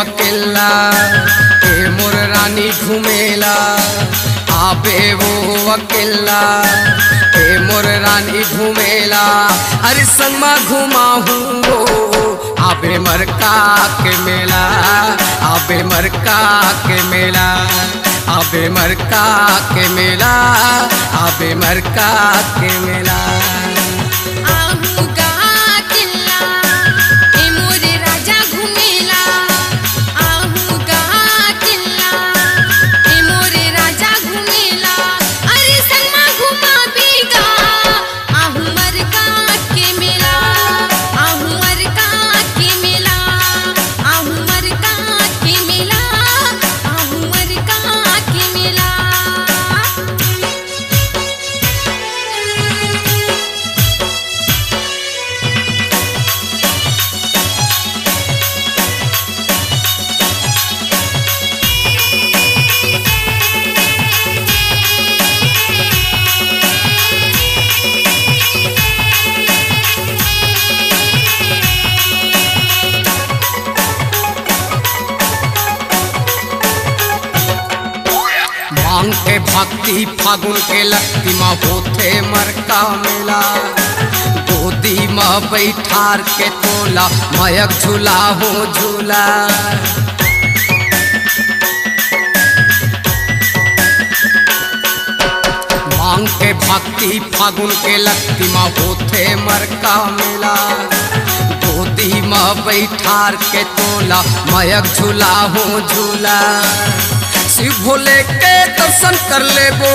अकेला ए मोर रानी घूमेला आबे वो अकेला ए मोर रानी घूमेला अरे संगमा घुमाऊं आबे मरका के मेला आबे मरका के मेला आबे मरका के मेला आबे मरका के मेला। मांग के भक्ति फागुन के लक्ति माँ होते मरका मेला गोदी माँ बैठार के तोला मयक झूला हो झूला मांग के भक्ति फागुन के लक्ति माँ होते मरका मेला गोदी माँ बैठार के तोला मयक झूला हो झूला शिव भोले के दर्शन कर लेबो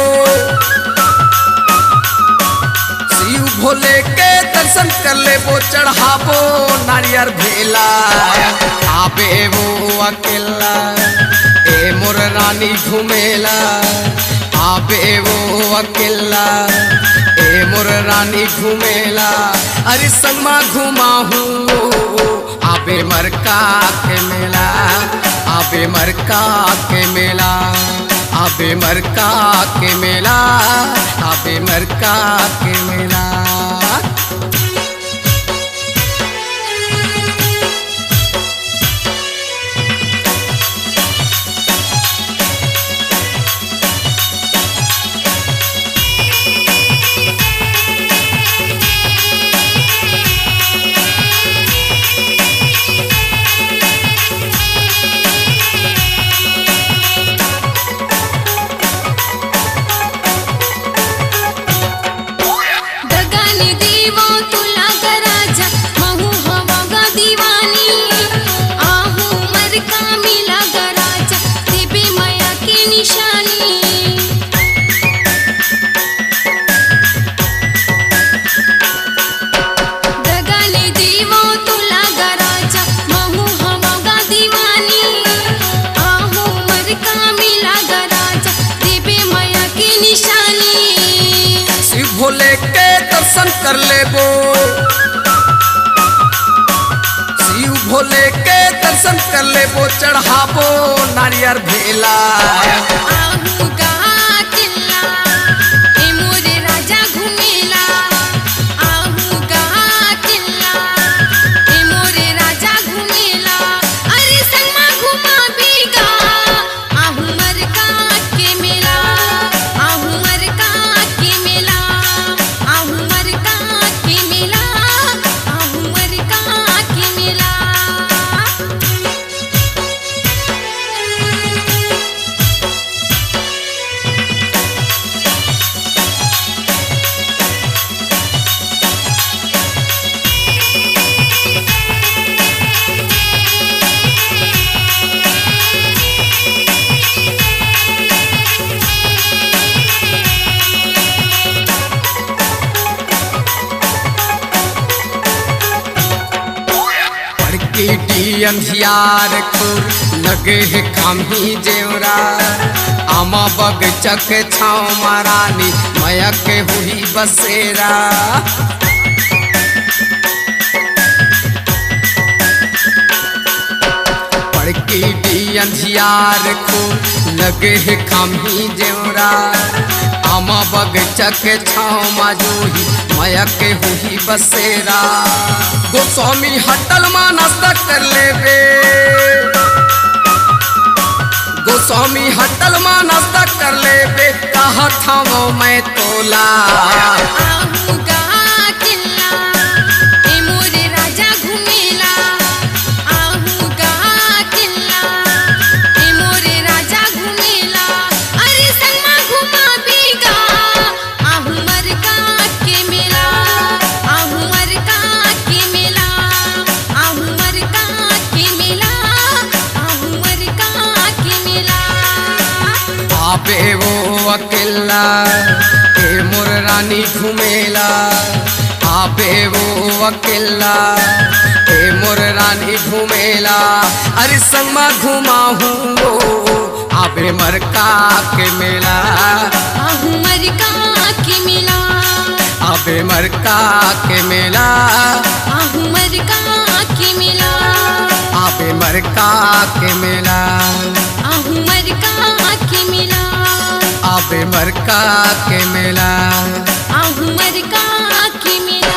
शिव भोले के दर्शन कर लेबो चढ़ाबो नारियर भेला आबे वो अकेला ए मोर रानी घूमेला आबे वो अकेला ए मोर रानी घूमेला अरे संगमा घुमाऊं आबे मरका के मेला आबे मरका के मेला आबे मरका के मेला आबे मरका के मेला। भोले के दर्शन कर लेबो शिव भोले के दर्शन कर लेबो चढ़ाबो नारियर भेला अंधियार खुर लगे है खामी जेवरा आमा बगीचा के छाँव मारानी मया के हुई बसेरा पड़की डी अंधियार खुर लगे है खामी जेवरा आमा बगीचा के छाँव माजूही मया के हुई बसेरा गोस्वामी हटल मा नाश्ता कर लेबे हमी हटल मानस कर ले बे कहा था वो मैं तोला। आहूगा किल्ला ए मोरे राजा घुमेला, आहूगा किल्ला ए मोरे राजा घुमेला, अरे संगमा घुमा बीगा आहू मरका के मेला, आहू मरका के मेला, आहू मरका के मेला, आहू मरका के मेला। आबे वो अकेला ए मोर रानी घुमेला, आबे वो अकेला ए मोर रानी घुमेला, अरे संगमा घुमाहू वो आबे मरका के मेला, आहू मरका के मेला, आबे मरका के मेला, आहू मरका के मेला, आबे मरका के मेला, आहू मरका के मेला, आबे मरका के मेला। आहू मरका के मेला।